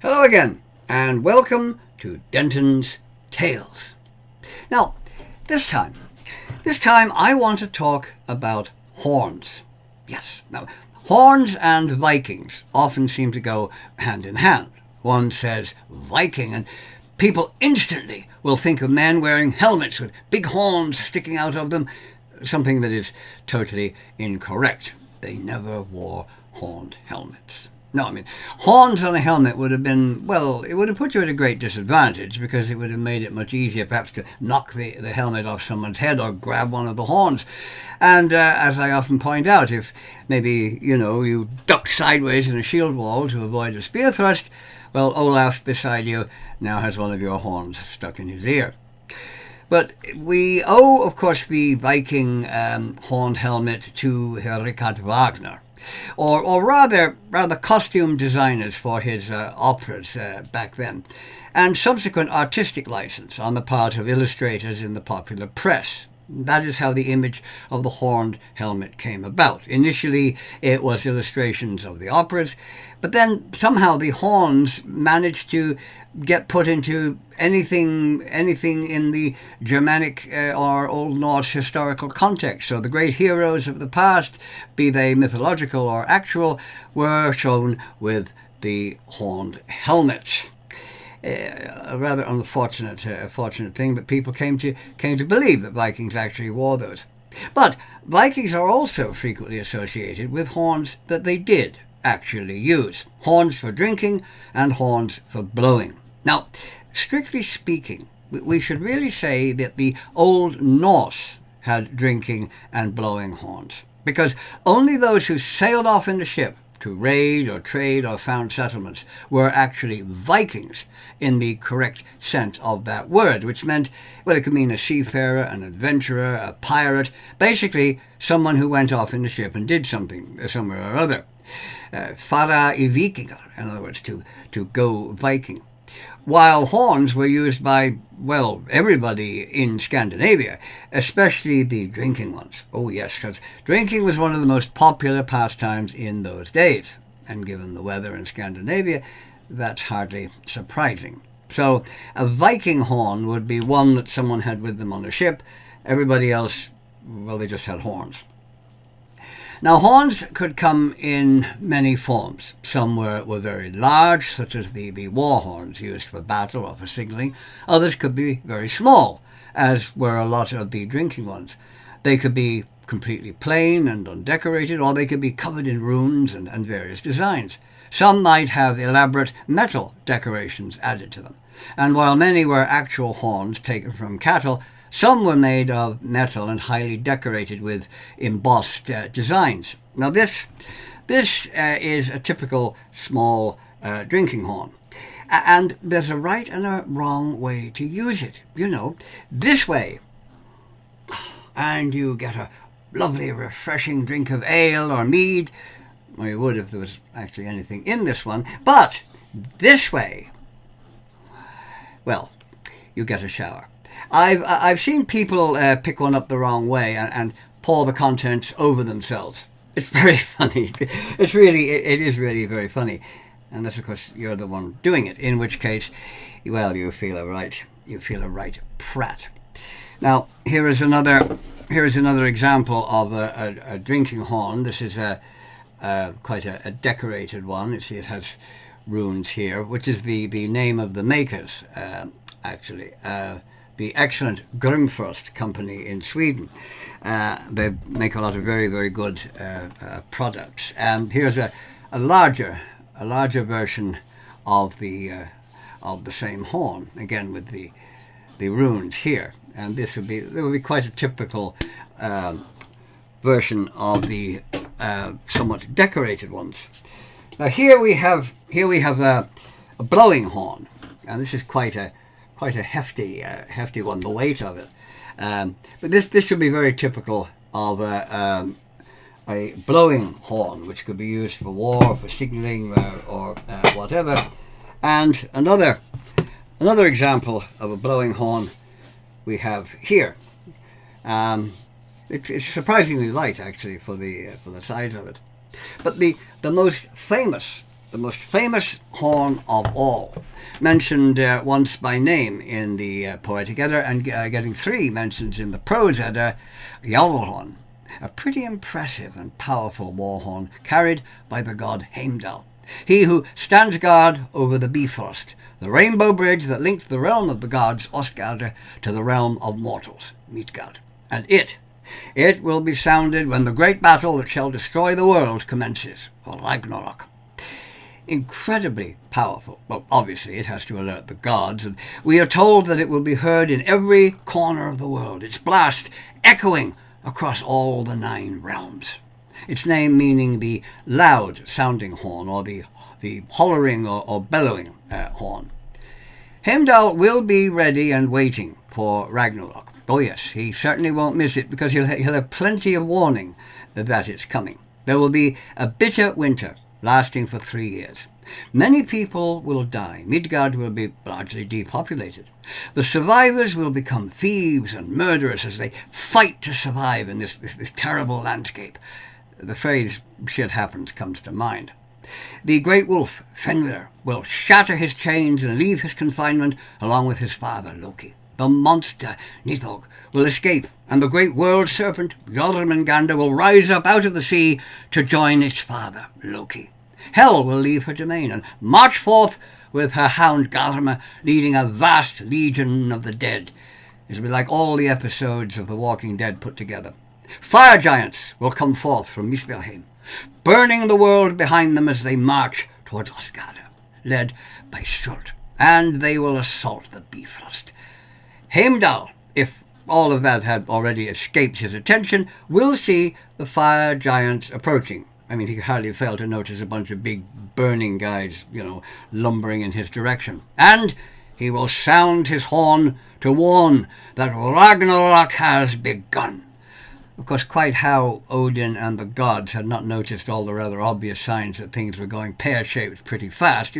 Hello again, and welcome to Denton's Tales. Now, this time I want to talk about horns. Yes, now, horns and Vikings often seem to go hand in hand. One says Viking, and people instantly will think of men wearing helmets with big horns sticking out of them, something that is totally incorrect. They never wore horned helmets. No, I mean, horns on a helmet would have been, well, it would have put you at a great disadvantage because it would have made it much easier perhaps to knock the helmet off someone's head or grab one of the horns. And as I often point out, if maybe, you duck sideways in a shield wall to avoid a spear thrust, well, Olaf beside you now has one of your horns stuck in his ear. But we owe, of course, the Viking horned helmet to Richard Wagner. Or rather costume designers for his operas back then, and subsequent artistic license on the part of illustrators in the popular press. That is how the image of the horned helmet came about. Initially, it was illustrations of the operas, but then somehow the horns managed to get put into anything in the Germanic or Old Norse historical context. So the great heroes of the past, be they mythological or actual, were shown with the horned helmets. A rather unfortunate fortunate thing, but people came to believe that Vikings actually wore those. But Vikings are also frequently associated with horns that they did actually use. Horns for drinking and horns for blowing. Now, strictly speaking, we should really say that the Old Norse had drinking and blowing horns, because only those who sailed off in the ship to raid or trade or found settlements were actually Vikings in the correct sense of that word, which meant, well, it could mean a seafarer, an adventurer, a pirate, basically someone who went off in the ship and did something somewhere or other. Fara I vikingar, in other words, to go Viking. While horns were used by, well, everybody in Scandinavia, especially the drinking ones. Oh yes, because drinking was one of the most popular pastimes in those days. And given the weather in Scandinavia, that's hardly surprising. So a Viking horn would be one that someone had with them on a ship. Everybody else, well, they just had horns. Now, horns could come in many forms. Some were very large, such as the war horns used for battle or for signaling. Others could be very small, as were a lot of the drinking ones. They could be completely plain and undecorated, or they could be covered in runes and various designs. Some might have elaborate metal decorations added to them. And while many were actual horns taken from cattle, some were made of metal and highly decorated with embossed designs. Now this is a typical small drinking horn. And there's a right and a wrong way to use it. This way, and you get a lovely refreshing drink of ale or mead. Well, you would if there was actually anything in this one. But this way, well, you get a shower. I've seen people pick one up the wrong way and pour the contents over themselves. It's very funny. It is really very funny, unless of course you're the one doing it. In which case, well, you feel a right prat. Now here is another example of a drinking horn. This is quite a decorated one. You see, it has runes here, which is the name of the makers actually. The excellent Grimfrost company in Sweden. They make a lot of very, very good products. And here's a larger version of the same horn, again with the runes here. And there would be quite a typical version of the somewhat decorated ones. Now here we have a blowing horn, and this is quite a hefty one, the weight of it. But this should be very typical of a blowing horn, which could be used for war, for signaling, or whatever. And another example of a blowing horn we have here. It's surprisingly light, actually, for the size of it. But the most famous the most famous horn of all, mentioned once by name in the Poetic Edda and getting 3 mentions in the Prose Edda, Gjallarhorn, a pretty impressive and powerful war horn carried by the god Heimdall, he who stands guard over the Bifrost, the rainbow bridge that links the realm of the gods, Ostgarder, to the realm of mortals, Midgard. And it will be sounded when the great battle that shall destroy the world commences, or Ragnarok. Incredibly powerful. Well, obviously it has to alert the gods, and we are told that it will be heard in every corner of the world, its blast echoing across all the 9 realms. Its name meaning the loud-sounding horn, or the hollering or bellowing horn. Heimdall will be ready and waiting for Ragnarok. Oh yes, he certainly won't miss it, because he'll have plenty of warning that it's coming. There will be a bitter winter, lasting for 3 years. Many people will die. Midgard will be largely depopulated. The survivors will become thieves and murderers as they fight to survive in this terrible landscape. The phrase "shit happens" comes to mind. The great wolf, Fenrir, will shatter his chains and leave his confinement along with his father, Loki. The monster, Nidhogg, will escape, and the great world serpent, Jormungandr, will rise up out of the sea to join its father, Loki. Hel will leave her domain and march forth with her hound Garma, leading a vast legion of the dead. It'll be like all the episodes of The Walking Dead put together. Fire giants will come forth from Muspelheim, burning the world behind them as they march towards Ostgarder, led by Surt, and they will assault the Bifrost. Heimdall, if all of that had already escaped his attention, will see the fire giants approaching. I mean, he could hardly fail to notice a bunch of big burning guys, lumbering in his direction. And he will sound his horn to warn that Ragnarok has begun. Of course, quite how Odin and the gods had not noticed all the rather obvious signs that things were going pear-shaped pretty fast.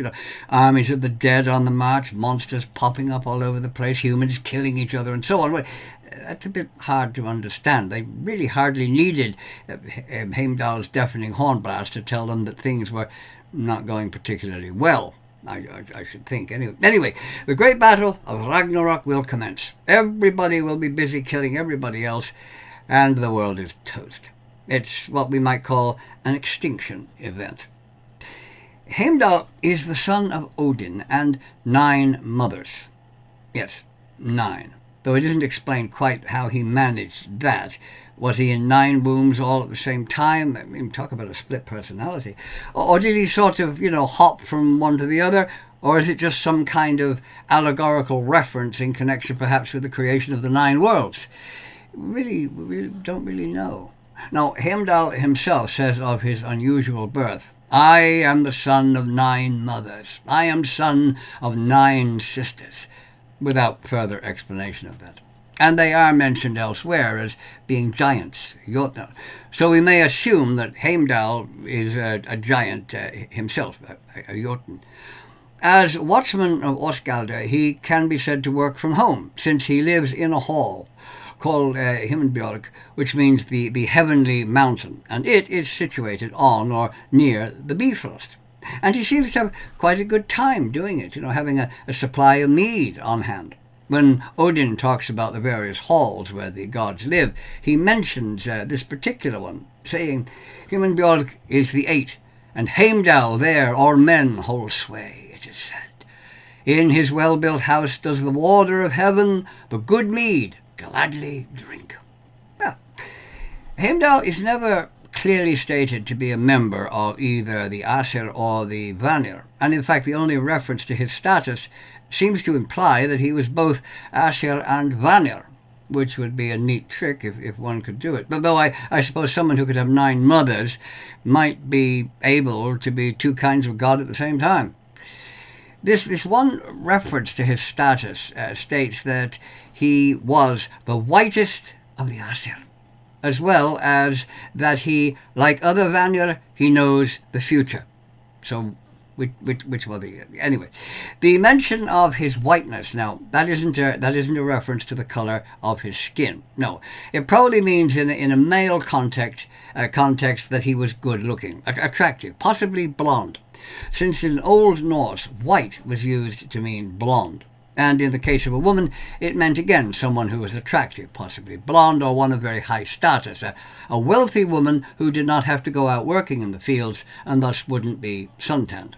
Armies of the dead on the march, monsters popping up all over the place, humans killing each other, and so on. Well, that's a bit hard to understand. They really hardly needed Heimdall's deafening horn blast to tell them that things were not going particularly well. I should think. Anyway, the great battle of Ragnarok will commence. Everybody will be busy killing everybody else, and the world is toast. It's what we might call an extinction event. Heimdall is the son of Odin and 9 mothers. Yes, 9. Though it isn't explained quite how he managed that. Was he in 9 wombs all at the same time? I mean, talk about a split personality. Or did he sort of, hop from one to the other? Or is it just some kind of allegorical reference in connection perhaps with the creation of the 9 worlds? We don't really know. Now, Heimdall himself says of his unusual birth, "I am the son of 9 mothers. I am son of 9 sisters," without further explanation of that. And they are mentioned elsewhere as being giants, Jotnar. So we may assume that Heimdall is a giant himself, a Jotun. As watchman of Ostgarder, he can be said to work from home, since he lives in a hall called Himmelsbjörg, which means the heavenly mountain, and it is situated on or near the Bifrost. And he seems to have quite a good time doing it, having a supply of mead on hand. When Odin talks about the various halls where the gods live, he mentions this particular one, saying, "Himmelsbjörg is the 8, and Heimdall there o'er men holds sway, it is said. In his well-built house does the warder of heaven the good mead gladly drink." Well, Heimdall is never clearly stated to be a member of either the Aesir or the Vanir, and in fact the only reference to his status seems to imply that he was both Aesir and Vanir, which would be a neat trick if one could do it. But though I suppose someone who could have 9 mothers might be able to be 2 kinds of god at the same time. This one reference to his status states that he was the whitest of the Aesir, as well as that he, like other Vanir, he knows the future. So, which will be anyway. The mention of his whiteness, now that isn't a reference to the color of his skin. No, it probably means in a male context that he was good looking, attractive, possibly blonde. since in Old Norse, white was used to mean blonde. And in the case of a woman, it meant again someone who was attractive, possibly blonde or one of very high status, a wealthy woman who did not have to go out working in the fields and thus wouldn't be suntanned.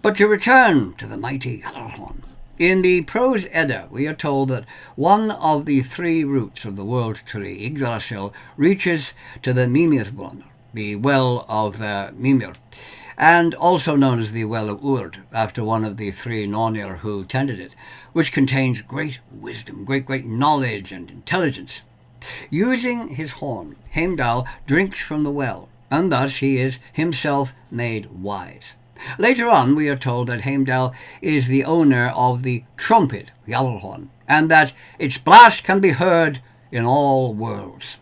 But to return to the mighty Gjallarhorn, in the Prose Edda, we are told that one of the three roots of the world tree, Yggdrasil, reaches to the Mimirbrunn, the well of Mimir, and also known as the Well of Urd, after one of the three Nornir who tended it, which contains great wisdom, great knowledge and intelligence. Using his horn, Heimdall drinks from the well, and thus he is himself made wise. Later on, we are told that Heimdall is the owner of the trumpet, Gjallarhorn, and that its blast can be heard in all worlds.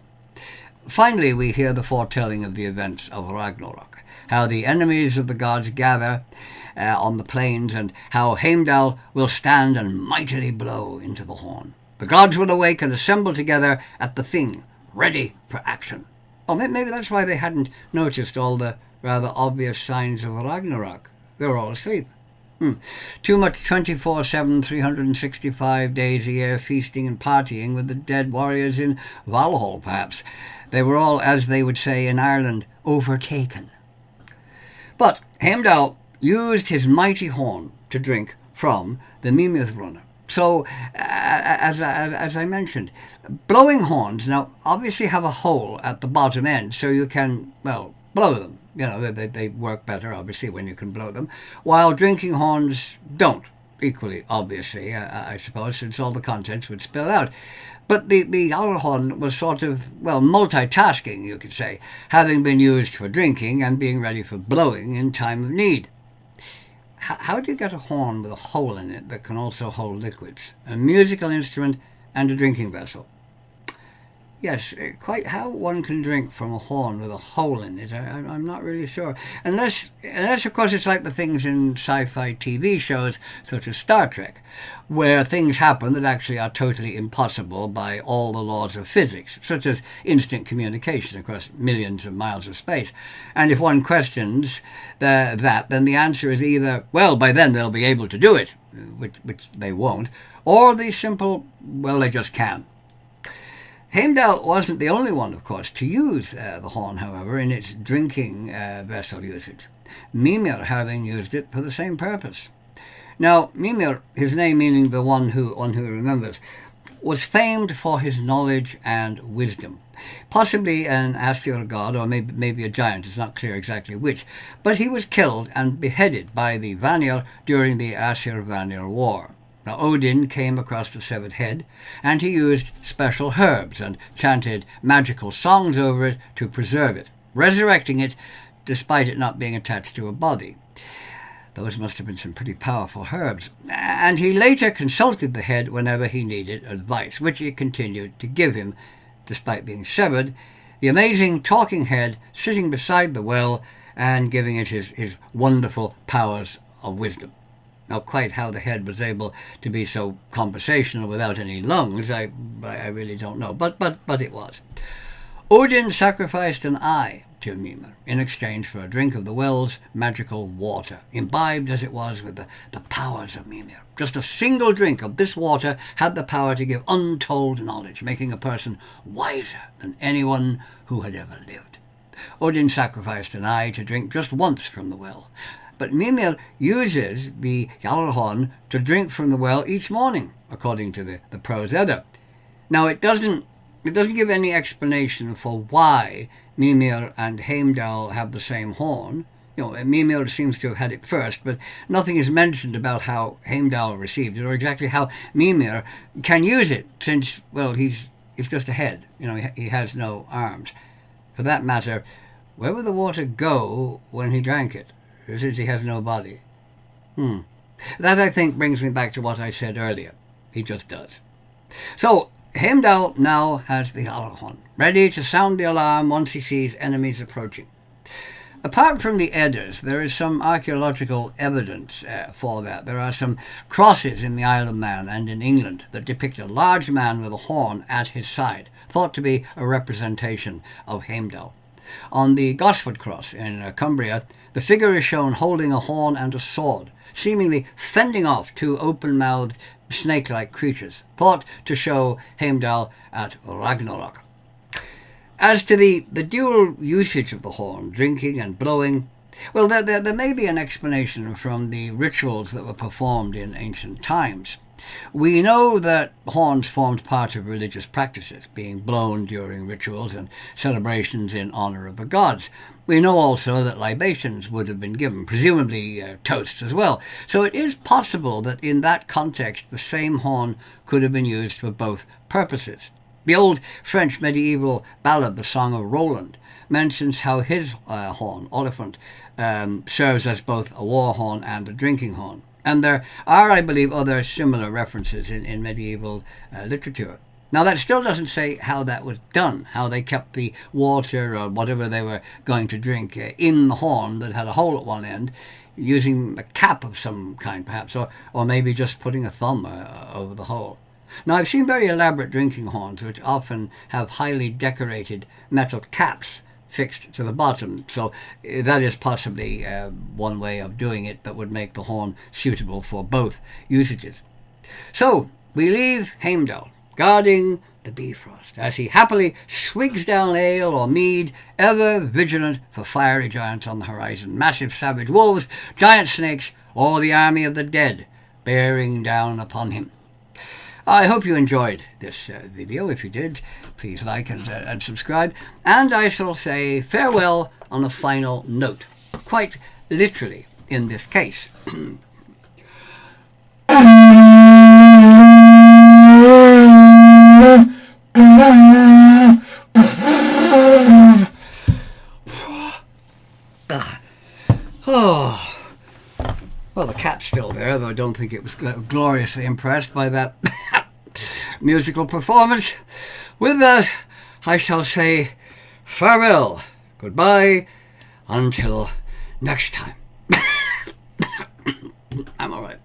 Finally, we hear the foretelling of the events of Ragnarok, how the enemies of the gods gather on the plains, and how Heimdall will stand and mightily blow into the horn. The gods will awake and assemble together at the Thing, ready for action. Oh, maybe that's why they hadn't noticed all the rather obvious signs of Ragnarok. They were all asleep. Too much 24/7, 365 days a year feasting and partying with the dead warriors in Valhall, perhaps. They were all, as they would say in Ireland, overtaken. But Heimdall used his mighty horn to drink from the Mimirbrunn. So, as I mentioned, blowing horns now obviously have a hole at the bottom end, so you can, well, blow them. You know, they work better, obviously, when you can blow them, while drinking horns don't, equally, obviously, I suppose, since all the contents would spill out. But the Gjallarhorn was sort of, well, multitasking, you could say, having been used for drinking and being ready for blowing in time of need. How do you get a horn with a hole in it that can also hold liquids? A musical instrument and a drinking vessel. Yes, quite how one can drink from a horn with a hole in it, I'm not really sure. Unless, of course, it's like the things in sci-fi TV shows, such as Star Trek, where things happen that actually are totally impossible by all the laws of physics, such as instant communication across millions of miles of space. And if one questions that, then the answer is either, well, by then they'll be able to do it, which they won't, or the simple, well, they just can. Heimdall wasn't the only one, of course, to use the horn, however, in its drinking vessel usage, Mimir having used it for the same purpose. Now, Mimir, his name meaning the one who remembers, was famed for his knowledge and wisdom. Possibly an Aesir god, or maybe a giant, it's not clear exactly which, but he was killed and beheaded by the Vanir during the Aesir-Vanir War. Now, Odin came across the severed head, and he used special herbs and chanted magical songs over it to preserve it, resurrecting it despite it not being attached to a body. Those must have been some pretty powerful herbs. And he later consulted the head whenever he needed advice, which it continued to give him, despite being severed, the amazing talking head sitting beside the well and giving it his wonderful powers of wisdom. Now, quite how the head was able to be so conversational without any lungs, I really don't know, but it was. Odin sacrificed an eye to Mimir in exchange for a drink of the well's magical water, imbibed as it was with the powers of Mimir. Just a single drink of this water had the power to give untold knowledge, making a person wiser than anyone who had ever lived. Odin sacrificed an eye to drink just once from the well, but Mimir uses the Gjallarhorn to drink from the well each morning, according to the Prose Edda. Now, it doesn't give any explanation for why Mimir and Heimdall have the same horn. Mimir seems to have had it first, but nothing is mentioned about how Heimdall received it or exactly how Mimir can use it, since, well, he's just a head. He has no arms. For that matter, where would the water go when he drank it, since he has no body? That, I think, brings me back to what I said earlier. He just does. So, Heimdall now has the Gjallarhorn, ready to sound the alarm once he sees enemies approaching. Apart from the Eddas, there is some archaeological evidence for that. There are some crosses in the Isle of Man and in England that depict a large man with a horn at his side, thought to be a representation of Heimdall. On the Gosford cross in Cumbria, The figure is shown holding a horn and a sword, seemingly fending off two open-mouthed, snake-like creatures, thought to show Heimdall at Ragnarok. As to the dual usage of the horn, drinking and blowing, well, there may be an explanation from the rituals that were performed in ancient times. We know that horns formed part of religious practices, being blown during rituals and celebrations in honor of the gods. We know also that libations would have been given, presumably toasts as well. So it is possible that in that context the same horn could have been used for both purposes. The old French medieval ballad, The Song of Roland, mentions how his horn, Oliphant, serves as both a war horn and a drinking horn. And there are, I believe, other similar references in medieval literature. Now, that still doesn't say how that was done, how they kept the water or whatever they were going to drink in the horn that had a hole at one end, using a cap of some kind, perhaps, or maybe just putting a thumb over the hole. Now, I've seen very elaborate drinking horns, which often have highly decorated metal caps fixed to the bottom, so that is possibly one way of doing it that would make the horn suitable for both usages. So we leave Heimdall guarding the Bifrost as he happily swigs down ale or mead, ever vigilant for fiery giants on the horizon, massive savage wolves, giant snakes, or the army of the dead bearing down upon him. I hope you enjoyed this video. If you did, please like and subscribe. And I shall say farewell on a final note, quite literally in this case. Oh. Well, the cat's still there, though I don't think it was gloriously impressed by that musical performance. With that, I shall say farewell, goodbye, until next time. I'm all right.